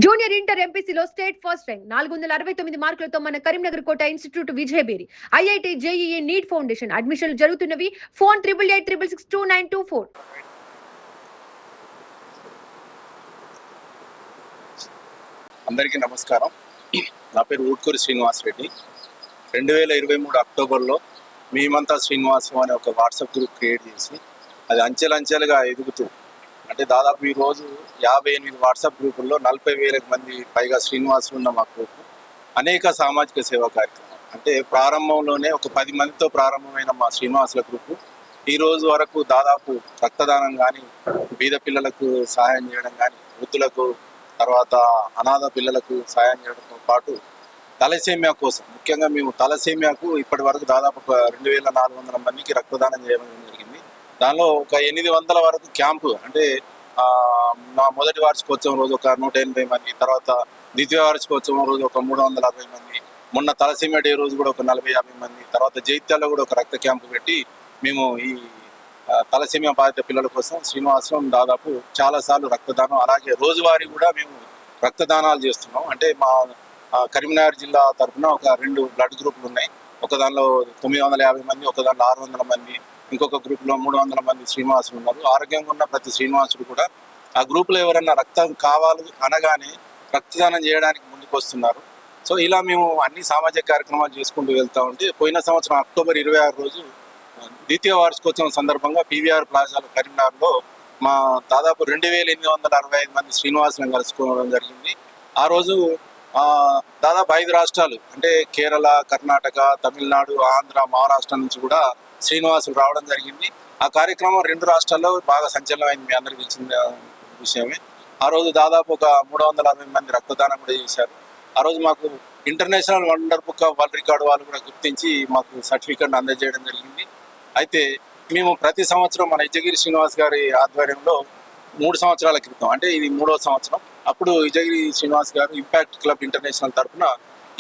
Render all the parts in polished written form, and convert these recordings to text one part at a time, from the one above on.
Junior inter ఎంపీసీలో state first rank 469 మార్కులతో మన కరీంనగర్ కోట ఇన్స్టిట్యూట్ విజయబేరి ఐఐటి జేఈఈ నీట్ ఫౌండేషన్ అడ్మిషన్లు జరుగుతున్నవి. ఫోన్ 8886662924. అందరికీ నమస్కారం. నా పేరు ఊట్కూరి శ్రీనివాస్ రెడ్డి. 2023 అక్టోబర్లో మేమంతా శ్రీనివాసం అనే ఒక వాట్సాప్ గ్రూప్ క్రియేట్ చేసి అది అంచెలంచెలుగా ఎదుగుతూ అంటే దాదాపు ఈరోజు 58 వాట్సాప్ గ్రూపుల్లో 40,000 మంది పైగా శ్రీనివాసులు ఉన్న మా గ్రూపు అనేక సామాజిక సేవా కార్యక్రమాలు అంటే ప్రారంభంలోనే ఒక 10 మందితో ప్రారంభమైన మా శ్రీనివాసుల గ్రూపు ఈరోజు వరకు దాదాపు రక్తదానం కానీ, బీద పిల్లలకు సహాయం చేయడం కానీ, వృద్ధులకు, తర్వాత అనాథ పిల్లలకు సహాయం చేయడంతో పాటు తలసేమియా కోసం ముఖ్యంగా మేము తలసేమియాకు ఇప్పటి వరకు దాదాపు 2,400 మందికి రక్తదానం చేయడం జరిగింది. దానిలో ఒక 800 వరకు క్యాంపు అంటే మా మొదటి వార్షికోత్సవం రోజు ఒక 180 మంది, తర్వాత ద్వితీయ వార్షికోత్సవం రోజు ఒక 360 మంది, మొన్న తలసేమియా డే రోజు కూడా ఒక 40-50 మంది, తర్వాత జైత్యాల్లో కూడా ఒక రక్త క్యాంపు పెట్టి మేము ఈ తలసేమియా బాధిత పిల్లల కోసం శ్రీనివాసం దాదాపు చాలాసార్లు రక్తదానం, అలాగే రోజువారీ కూడా మేము రక్తదానాలు చేస్తున్నాం. అంటే మా కరీంనగర్ జిల్లా తరఫున ఒక 2 బ్లడ్ గ్రూపులు ఉన్నాయి. ఒక దానిలో 950 మంది, ఒక దానిలో 600 మంది, ఇంకొక గ్రూప్లో 300 మంది శ్రీనివాసులు ఉన్నారు. ఆరోగ్యంగా ఉన్న ప్రతి శ్రీనివాసుడు కూడా ఆ గ్రూప్లో ఎవరన్నా రక్తం కావాలి అనగానే రక్తదానం చేయడానికి ముందుకు వస్తున్నారు. సో ఇలా మేము అన్ని సామాజిక కార్యక్రమాలు చేసుకుంటూ వెళ్తూ ఉంటే పోయిన సంవత్సరం అక్టోబర్ 26 రోజు ద్వితీయ వార్షికోత్సవం సందర్భంగా పీవీఆర్ ప్లాజాలో కరీంనగర్లో మా దాదాపు 2,865 మంది శ్రీనివాసులను కలుసుకోవడం జరిగింది. ఆ రోజు దాదాపు 5 రాష్ట్రాలు అంటే కేరళ, కర్ణాటక, తమిళనాడు, ఆంధ్ర, మహారాష్ట్ర నుంచి కూడా శ్రీనివాసులు రావడం జరిగింది. ఆ కార్యక్రమం 2 రాష్ట్రాల్లో బాగా సంచలనమైంది, మీ అందరికీ తెలిసిన విషయమే. ఆ రోజు దాదాపు ఒక 360 మంది రక్తదానం కూడా చేశారు. ఆ రోజు మాకు international wonder book of world record వాళ్ళు కూడా గుర్తించి మాకు సర్టిఫికెట్ అందజేయడం జరిగింది. అయితే మేము ప్రతి సంవత్సరం మన ఇజగిరి శ్రీనివాస్ గారి ఆధ్వర్యంలో 3 సంవత్సరాల క్రితం అంటే ఇది 3వ సంవత్సరం, అప్పుడు ఇజగిరి శ్రీనివాస్ గారు ఇంపాక్ట్ క్లబ్ ఇంటర్నేషనల్ తరఫున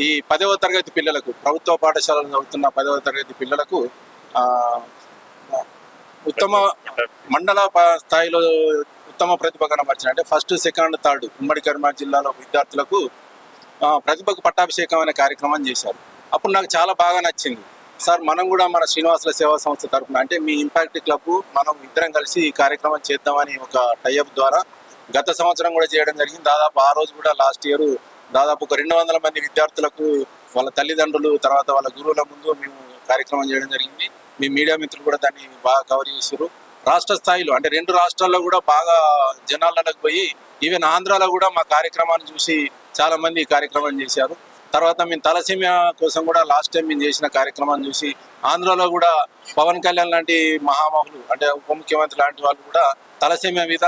ఈ 10వ తరగతి పిల్లలకు, ప్రభుత్వ పాఠశాలలో చదువుతున్న 10వ తరగతి పిల్లలకు ఉత్తమ మండల స్థాయిలో ఉత్తమ ప్రతిభ కనబరిచిన అంటే ఫస్ట్, సెకండ్, థర్డ్ ఉమ్మడి కరీంనగర్ జిల్లాలో విద్యార్థులకు ప్రతిభకు పట్టాభిషేకం అనే కార్యక్రమం చేశారు. అప్పుడు నాకు చాలా బాగా నచ్చింది. సార్, మనం కూడా మన శ్రీనివాసుల సేవా సంస్థ తరఫున అంటే మీ ఇంపాక్ట్ క్లబ్ మనం ఇద్దరం కలిసి ఈ కార్యక్రమం చేద్దామని ఒక టైఅప్ ద్వారా గత సంవత్సరం కూడా చేయడం జరిగింది. దాదాపు ఆ రోజు కూడా లాస్ట్ ఇయర్ దాదాపు ఒక 200 మంది విద్యార్థులకు వాళ్ళ తల్లిదండ్రులు, తర్వాత వాళ్ళ గురువుల ముందు మేము కార్యక్రమం చేయడం జరిగింది. మీ మీడియా మిత్రులు కూడా దాన్ని బాగా కవర్ చేశారు. రాష్ట్ర స్థాయిలో అంటే 2 రాష్ట్రాల్లో కూడా బాగా జనాలకు పోయి ఈవెన్ ఆంధ్రాలో కూడా మా కార్యక్రమాన్ని చూసి చాలా మంది ఈ కార్యక్రమం చేశారు. తర్వాత మేము తలసేమియా కోసం కూడా లాస్ట్ టైం మేము చేసిన కార్యక్రమాన్ని చూసి ఆంధ్రాలో కూడా పవన్ కళ్యాణ్ లాంటి మహామహులు అంటే ఉప ముఖ్యమంత్రి లాంటి వాళ్ళు కూడా తలసేమియా మీద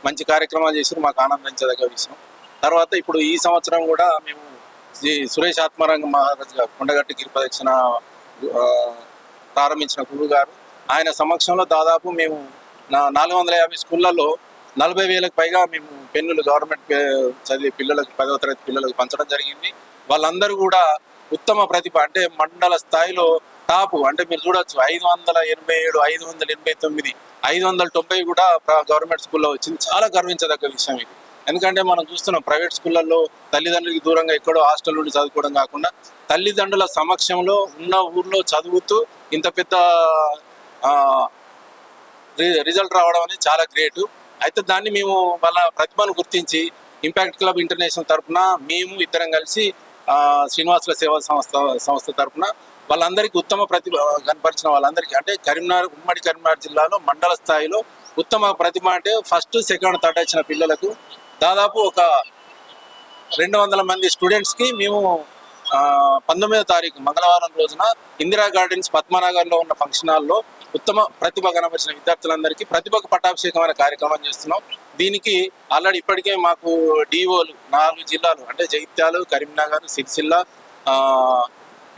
మంచి కార్యక్రమాలు చేసి మాకు ఆనందించదగ్గ విషయం. తర్వాత ఇప్పుడు ఈ సంవత్సరం కూడా మేము సురేష్ ఆత్మారంగ మహారాజ్ గారు కొండగట్టి గిరి ప్రదక్షిణ ప్రారంభించిన గురువు గారు, ఆయన సమక్షంలో దాదాపు మేము 450 స్కూళ్ళల్లో 40,000కు పైగా మేము పెన్నులు గవర్నమెంట్ చదివే పిల్లలకు, 10వ తరగతి పిల్లలకు పంచడం జరిగింది. వాళ్ళందరూ కూడా ఉత్తమ ప్రతిభ అంటే మండల స్థాయిలో టాపు అంటే మీరు చూడొచ్చు 587, 589, 590 కూడా గవర్నమెంట్ స్కూల్లో వచ్చింది. చాలా గర్వించదగ్గ విషయం ఇది. ఎందుకంటే మనం చూస్తున్నాం ప్రైవేట్ స్కూళ్ళల్లో తల్లిదండ్రులకి దూరంగా ఎక్కడో హాస్టల్ నుండి చదువుకోవడం కాకుండా తల్లిదండ్రుల సమక్షంలో ఉన్న ఊర్లో చదువుతూ ఇంత పెద్ద రిజల్ట్ రావడం అనేది చాలా గ్రేటు. అయితే దాన్ని మేము వాళ్ళ ప్రతిభను గుర్తించి ఇంపాక్ట్ క్లబ్ ఇంటర్నేషనల్ తరఫున మేము ఇద్దరం కలిసి శ్రీనివాసుల సేవా సంస్థ తరఫున వాళ్ళందరికీ ఉత్తమ ప్రతిభ కనపరిచిన వాళ్ళందరికీ అంటే ఉమ్మడి కరీంనగర్ జిల్లాలో మండల స్థాయిలో ఉత్తమ ప్రతిభ అంటే ఫస్ట్, సెకండ్, థర్డ్ వచ్చిన పిల్లలకు దాదాపు ఒక 200 మంది స్టూడెంట్స్కి మేము 19వ తారీఖు మంగళవారం రోజున ఇందిరా గార్డెన్స్ పద్మనగర్లో ఉన్న ఫంక్షన్ హాల్లో ఉత్తమ ప్రతిభ కనబరిచిన విద్యార్థులందరికీ ప్రతిభకు పట్టాభిషేకం అనే కార్యక్రమం చేస్తున్నాం. దీనికి ఆల్రెడీ ఇప్పటికే మాకు డిఓలు 4 జిల్లాలు అంటే జగిత్యాలు, కరీంనగర్, సిరిసిల్ల,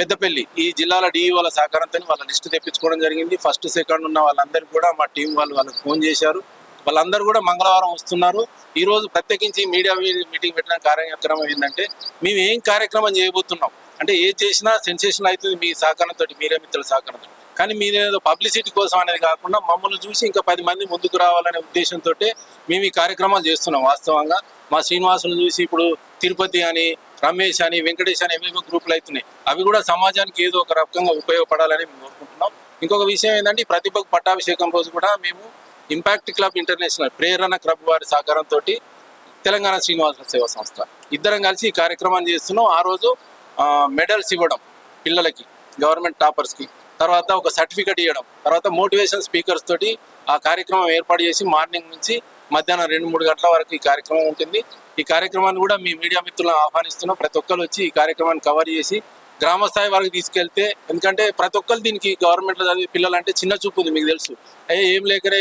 పెద్దపల్లి ఈ జిల్లాల డిఓల సహకారంతో వాళ్ళ లిస్టు తెప్పించుకోవడం జరిగింది. ఫస్ట్, సెకండ్ ఉన్న వాళ్ళందరికీ కూడా మా టీం వాళ్ళకి ఫోన్ చేశారు. వాళ్ళందరూ కూడా మంగళవారం వస్తున్నారు. ఈరోజు ప్రత్యేకించి మీడియా మీటింగ్ పెట్టిన కార్యక్రమం ఏంటంటే మేము ఏం కార్యక్రమం చేయబోతున్నాం అంటే ఏది చేసినా సెన్సేషన్ అవుతుంది మీ సహకారంతో, మీడియా మిత్రుల సహకారంతో. కానీ మీరేదో పబ్లిసిటీ కోసం అనేది కాకుండా మమ్మల్ని చూసి ఇంకా 10 మంది ముందుకు రావాలనే ఉద్దేశంతో మేము ఈ కార్యక్రమాలు చేస్తున్నాం. వాస్తవంగా మా శ్రీనివాసులను చూసి ఇప్పుడు తిరుపతి అని, రమేష్ అని, వెంకటేష్ అని ఏవేవో గ్రూపులు అవుతున్నాయి. అవి కూడా సమాజానికి ఏదో ఒక రకంగా ఉపయోగపడాలని మేము కోరుకుంటున్నాం. ఇంకొక విషయం ఏంటంటే ఈ ప్రతిభకు పట్టాభిషేకం రోజు కూడా మేము ఇంపాక్ట్ క్లబ్ ఇంటర్నేషనల్ ప్రేరణ క్లబ్ వారి సహకారంతో తెలంగాణ శ్రీనివాసుల సేవా సంస్థ ఇద్దరం కలిసి ఈ కార్యక్రమాన్ని చేస్తున్నాం. ఆ రోజు మెడల్స్ ఇవ్వడం పిల్లలకి, గవర్నమెంట్ టాపర్స్కి, తర్వాత ఒక సర్టిఫికెట్ ఇవ్వడం, తర్వాత మోటివేషన్ స్పీకర్స్ తోటి ఆ కార్యక్రమం ఏర్పాటు చేసి మార్నింగ్ నుంచి మధ్యాహ్నం 2-3 గంటల వరకు ఈ కార్యక్రమం ఉంటుంది. ఈ కార్యక్రమాన్ని కూడా మీ మీడియా మిత్రులను ఆహ్వానిస్తున్నాం. ప్రతి ఒక్కరు వచ్చి ఈ కార్యక్రమాన్ని కవర్ చేసి గ్రామ స్థాయి వరకు తీసుకెళ్తే, ఎందుకంటే ప్రతి ఒక్కరు దీనికి గవర్నమెంట్లో చదివే పిల్లలు అంటే చిన్న చూపు ఉంది, మీకు తెలుసు. ఏం లేకనే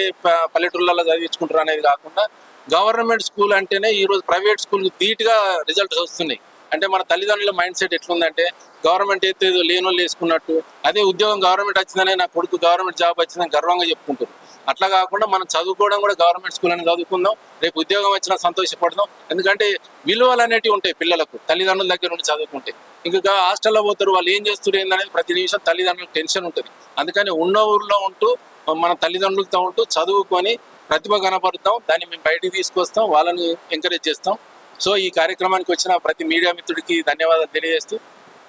పల్లెటూళ్ళలో చదివించుకుంటారు అనేది కాకుండా గవర్నమెంట్ స్కూల్ అంటేనే ఈరోజు ప్రైవేట్ స్కూల్ ధీటుగా రిజల్ట్స్ వస్తున్నాయి. అంటే మన తల్లిదండ్రుల మైండ్ సెట్ ఎట్లుందంటే గవర్నమెంట్ అయితే ఏదో లేని వాళ్ళు వేసుకున్నట్టు, అదే ఉద్యోగం గవర్నమెంట్ వచ్చిందనే నా కొడుకు గవర్నమెంట్ జాబ్ వచ్చిందని గర్వంగా చెప్పుకుంటారు. అట్లా కాకుండా మనం చదువుకోవడం కూడా గవర్నమెంట్ స్కూల్ అని చదువుకుందాం, రేపు ఉద్యోగం వచ్చినా సంతోషపడదాం. ఎందుకంటే విలువలు అనేటివి ఉంటాయి పిల్లలకు తల్లిదండ్రుల దగ్గర నుండి చదువుకుంటే. ఇంకా హాస్టల్లో పోతారు, వాళ్ళు ఏం చేస్తారు ఏందనేది ప్రతి నిమిషం తల్లిదండ్రులకు టెన్షన్ ఉంటుంది. అందుకని ఉన్న ఊర్లో ఉంటూ మన తల్లిదండ్రులతో ఉంటూ చదువుకొని ప్రతిభ కనపడతాం, దాన్ని మేము బయటికి తీసుకొస్తాం, వాళ్ళని ఎంకరేజ్ చేస్తాం. సో ఈ కార్యక్రమానికి వచ్చిన ప్రతి మీడియా మిత్రుడికి ధన్యవాదాలు తెలియజేస్తూ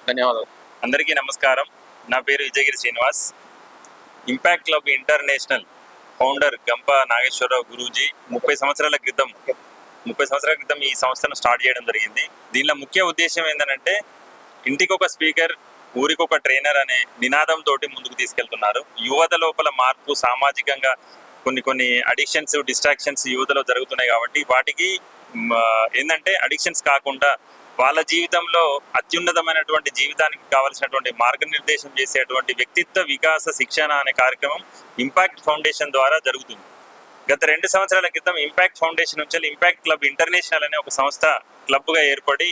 ధన్యవాదాలు. అందరికీ నమస్కారం. నా పేరు Vijayagiri Srinivas. Impact club international founder గంప నాగేశ్వరరావు గురూజీ 30 సంవత్సరాల క్రితం ఈ సంస్థను స్టార్ట్ చేయడం జరిగింది. దీనిలో ముఖ్య ఉద్దేశం ఏంటంటే ఇంటికొక స్పీకర్, ఊరికొక ట్రైనర్ అనే నినాదంతో ముందుకు తీసుకెళ్తున్నారు. యువత లోపల మార్పు, సామాజికంగా కొన్ని అడిక్షన్స్, డిస్ట్రాక్షన్స్ యువతలో జరుగుతున్నాయి. కాబట్టి వాటికి ఏంటంటే అడిక్షన్స్ కాకుండా వాళ్ళ జీవితంలో అత్యున్నతమైనటువంటి జీవితానికి కావాల్సినటువంటి మార్గనిర్దేశం చేసేటువంటి వ్యక్తిత్వ వికాస శిక్షణ అనే కార్యక్రమం ఇంపాక్ట్ ఫౌండేషన్ ద్వారా జరుగుతుంది. గత 2 సంవత్సరాల క్రితం ఇంపాక్ట్ ఫౌండేషన్ నుంచి ఇంపాక్ట్ క్లబ్ ఇంటర్నేషనల్ అనే ఒక సంస్థ క్లబ్గా ఏర్పడి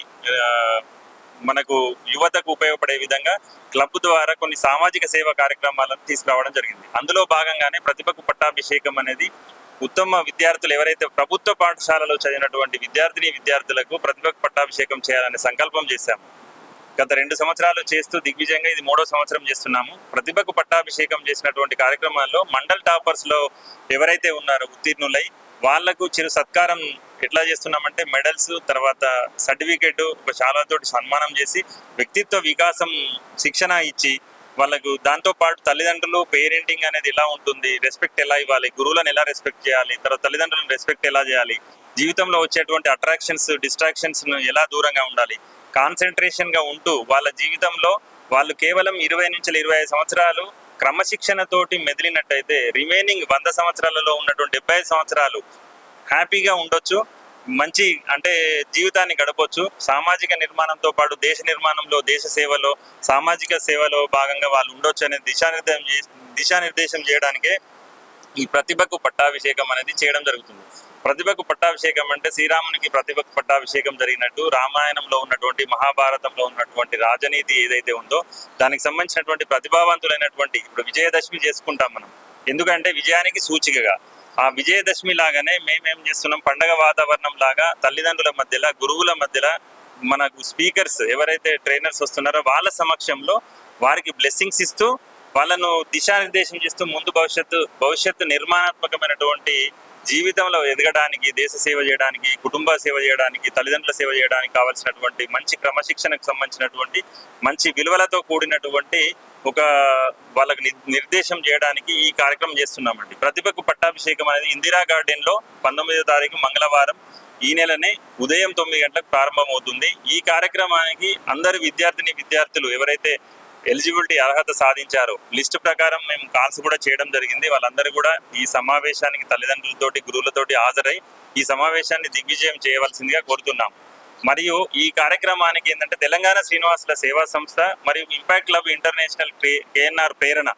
మనకు యువతకు ఉపయోగపడే విధంగా క్లబ్ ద్వారా కొన్ని సామాజిక సేవా కార్యక్రమాలను తీసుకురావడం జరిగింది. అందులో భాగంగానే ప్రతిభకు పట్టాభిషేకం అనేది ఉత్తమ విద్యార్థులు ఎవరైతే ప్రభుత్వ పాఠశాలలో చదివినటువంటి విద్యార్థులకు ప్రతిభకు పట్టాభిషేకం చేయాలనే సంకల్పం చేశాము. గత 2 సంవత్సరాలు చేస్తూ దిగ్విజయంగా ఇది 3వ సంవత్సరం చేస్తున్నాము. ప్రతిభకు పట్టాభిషేకం చేసినటువంటి కార్యక్రమాల్లో మండల్ టాపర్స్ లో ఎవరైతే ఉన్నారో ఉత్తీర్ణులై వాళ్లకు చిరు సత్కారం ఎట్లా చేస్తున్నామంటే మెడల్స్, తర్వాత సర్టిఫికేట్, ఒక శాలువాతోటి సన్మానం చేసి వ్యక్తిత్వ వికాసం శిక్షణ ఇచ్చి వాళ్ళకు దాంతో పాటు తల్లిదండ్రులు పేరెంటింగ్ అనేది ఎలా ఉంటుంది, రెస్పెక్ట్ ఎలా ఇవ్వాలి, గురువులను ఎలా రెస్పెక్ట్ చేయాలి, తర్వాత తల్లిదండ్రులను రెస్పెక్ట్ ఎలా చేయాలి, జీవితంలో వచ్చేటువంటి అట్రాక్షన్స్, డిస్ట్రాక్షన్స్ ఎలా దూరంగా ఉండాలి, కాన్సన్ట్రేషన్ గా ఉంటూ వాళ్ళ జీవితంలో వాళ్ళు కేవలం 20 నుంచి 25 సంవత్సరాలు క్రమశిక్షణతోటి మెదిలినట్టయితే రిమైనింగ్ 100 సంవత్సరాలలో ఉన్నటువంటి 75 సంవత్సరాలు హ్యాపీగా ఉండొచ్చు, మంచి అంటే జీవితాన్ని గడపొచ్చు. సామాజిక నిర్మాణంతో పాటు దేశ నిర్మాణంలో, దేశ సేవలో, సామాజిక సేవలో భాగంగా వాళ్ళు ఉండొచ్చు అనేది దిశానిర్దేశం చేయడానికే ఈ ప్రతిభకు పట్టాభిషేకం అనేది చేయడం జరుగుతుంది. ప్రతిభకు పట్టాభిషేకం అంటే శ్రీరామునికి ప్రతిభకు పట్టాభిషేకం జరిగినట్టు రామాయణంలో ఉన్నటువంటి, మహాభారతంలో ఉన్నటువంటి రాజనీతి ఏదైతే ఉందో దానికి సంబంధించినటువంటి ప్రతిభావంతులైనటువంటి ఇప్పుడు విజయదశమి చేసుకుంటాం మనం. ఎందుకంటే విజయానికి సూచికగా ఆ విజయదశమి లాగానే మేమేం చేస్తున్నాం, పండగ వాతావరణం లాగా తల్లిదండ్రుల మధ్యలో, గురువుల మధ్యలో మనకు స్పీకర్స్ ఎవరైతే ట్రైనర్స్ వస్తున్నారో వాళ్ళ సమక్షంలో వారికి బ్లెస్సింగ్స్ ఇస్తూ వాళ్ళను దిశానిర్దేశం చేస్తూ ముందు భవిష్యత్తు నిర్మాణాత్మకమైనటువంటి జీవితంలో ఎదగడానికి, దేశ సేవ చేయడానికి, కుటుంబ సేవ చేయడానికి, తల్లిదండ్రుల సేవ చేయడానికి కావాల్సినటువంటి మంచి క్రమశిక్షణకు సంబంధించినటువంటి మంచి విలువలతో కూడినటువంటి ఒక వాళ్ళకి నిర్దేశం చేయడానికి ఈ కార్యక్రమం చేస్తున్నామండి. ప్రతిభకు పట్టాభిషేకం అనేది ఇందిరా గార్డెన్ లో 19వ తారీఖు మంగళవారం ఈ నెలనే ఉదయం 9 గంటలకు ప్రారంభమవుతుంది. ఈ కార్యక్రమానికి అందరు విద్యార్థులు ఎవరైతే ఎలిజిబిలిటీ అర్హత సాధించారో లిస్టు ప్రకారం మేము కాల్స్ కూడా చేయడం జరిగింది. వాళ్ళందరూ కూడా ఈ సమావేశానికి తల్లిదండ్రులతోటి, గురువులతోటి హాజరై ఈ సమావేశాన్ని దిగ్విజయం చేయవలసిందిగా కోరుతున్నాం. మరియు ఈ కార్యక్రమానికి ఏంటంటే తెలంగాణ శ్రీనివాసుల సేవా సంస్థ మరియు ఇంపాక్ట్ క్లబ్ ఇంటర్నేషనల్ కేఎన్ఆర్ ప్రేరణ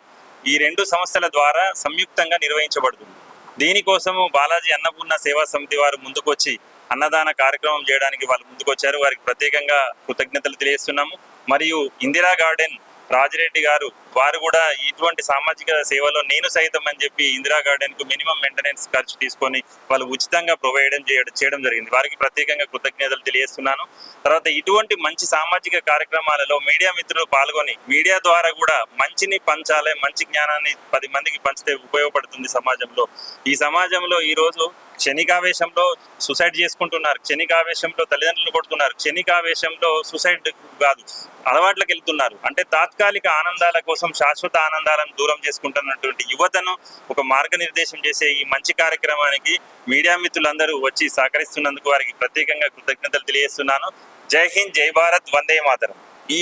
ఈ 2 సంస్థల ద్వారా సంయుక్తంగా నిర్వహించబడుతుంది. దీనికోసము బాలాజీ అన్నపూర్ణ సేవా సమితి వారు ముందుకొచ్చి అన్నదాన కార్యక్రమం చేయడానికి వాళ్ళు ముందుకొచ్చారు. వారికి ప్రత్యేకంగా కృతజ్ఞతలు తెలియజేస్తున్నాము. మరియు ఇందిరా గార్డెన్ రాజిరెడ్డి గారు వారు కూడా ఇటువంటి సామాజిక సేవలో నేను సైతం అని చెప్పి ఇందిరా గార్డెన్ కు మినిమం మెయింటెనెన్స్ ఖర్చు తీసుకొని వాళ్ళు ఉచితంగా ప్రొవైడ్ చేయడం జరిగింది. వారికి ప్రత్యేకంగా కృతజ్ఞతలు తెలియజేస్తున్నాను. తర్వాత ఇటువంటి మంచి సామాజిక కార్యక్రమాలలో మీడియా మిత్రులు పాల్గొని మీడియా ద్వారా కూడా మంచిని పంచాలి, మంచి జ్ఞానాన్ని 10 మందికి పంచితే ఉపయోగపడుతుంది సమాజంలో. ఈ సమాజంలో ఈ రోజు క్షణికావేశంలో సూసైడ్ చేసుకుంటున్నారు, క్షణికావేశంలో తల్లిదండ్రులు కొడుతున్నారు, క్షణికావేశంలో సూసైడ్ కాదు అలవాట్లకు వెళ్తున్నారు. అంటే తాత్కాలిక ఆనందాల కోసం శాశ్వత ఆనందాలను దూరం చేసుకుంటున్నటువంటి యువతను ఒక మార్గనిర్దేశం చేసే ఈ మంచి కార్యక్రమానికి మీడియా మిత్రులందరూ వచ్చి సహకరిస్తున్నందుకు వారికి ప్రత్యేకంగా కృతజ్ఞతలు తెలియజేస్తున్నాను. జై హింద్, జై భారత్, వందే మాతరం. ఈ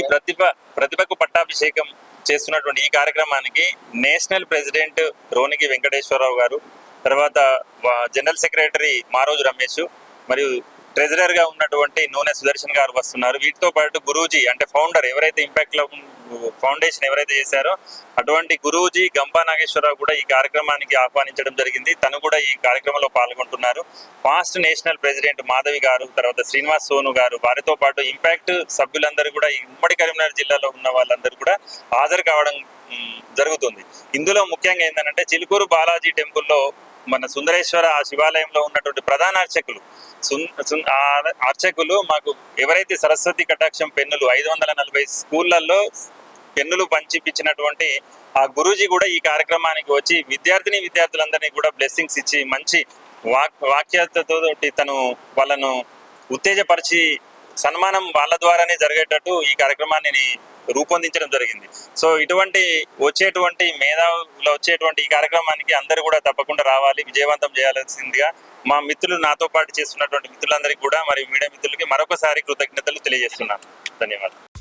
ప్రతిభకు పట్టాభిషేకం చేస్తున్నటువంటి ఈ కార్యక్రమానికి నేషనల్ ప్రెసిడెంట్ రోనికి వెంకటేశ్వరరావు గారు, తర్వాత జనరల్ సెక్రటరీ మారోజు రమేష్ మరియు ట్రెజరర్ గా ఉన్నటువంటి నూనె సుదర్శన్ గారు వస్తున్నారు. వీటితో పాటు గురూజీ అంటే ఫౌండర్ ఎవరైతే ఇంపాక్ట్ లో ఫౌండేషన్ ఎవరైతే చేశారో అటువంటి గురూజీ గంపా నాగేశ్వరరావు కూడా ఈ కార్యక్రమానికి ఆహ్వానించడం జరిగింది. తను కూడా ఈ కార్యక్రమంలో పాల్గొంటున్నారు. పాస్ట్ నేషనల్ ప్రెసిడెంట్ మాధవి గారు, తర్వాత శ్రీనివాస్ సోను గారు, వారితో పాటు ఇంపాక్ట్ సభ్యులందరూ కూడా ఉమ్మడి కరీంనగర్ జిల్లాలో ఉన్న వాళ్ళందరూ కూడా హాజరు కావడం జరుగుతుంది. ఇందులో ముఖ్యంగా ఏంటంటే చిలుకూరు బాలాజీ టెంపుల్లో మన సుందరేశ్వర ఆ శివాలయంలో ఉన్నటువంటి ప్రధాన అర్చకులు మాకు ఎవరైతే సరస్వతి కటాక్షం పెన్నులు 540 స్కూళ్లలో పెన్నులు పంచిపించినటువంటి ఆ గురూజీ కూడా ఈ కార్యక్రమానికి వచ్చి విద్యార్థులందరినీ కూడా బ్లెస్సింగ్స్ ఇచ్చి మంచి వాక్యాలతో తను వాళ్ళను ఉత్తేజపరిచి సన్మానం వాళ్ళ ద్వారానే జరిగేటట్టు ఈ కార్యక్రమాన్ని రూపొందించడం జరిగింది. సో ఇటువంటి మేధావులు వచ్చేటువంటి ఈ కార్యక్రమానికి అందరూ కూడా తప్పకుండా రావాలి, విజయవంతం చేయాల్సిందిగా మా మిత్రులు నాతో పాటు చేస్తున్నటువంటి మిత్రులందరికీ కూడా మరియు మీడియా మిత్రులకి మరొకసారి కృతజ్ఞతలు తెలియజేస్తున్నాను. ధన్యవాదాలు.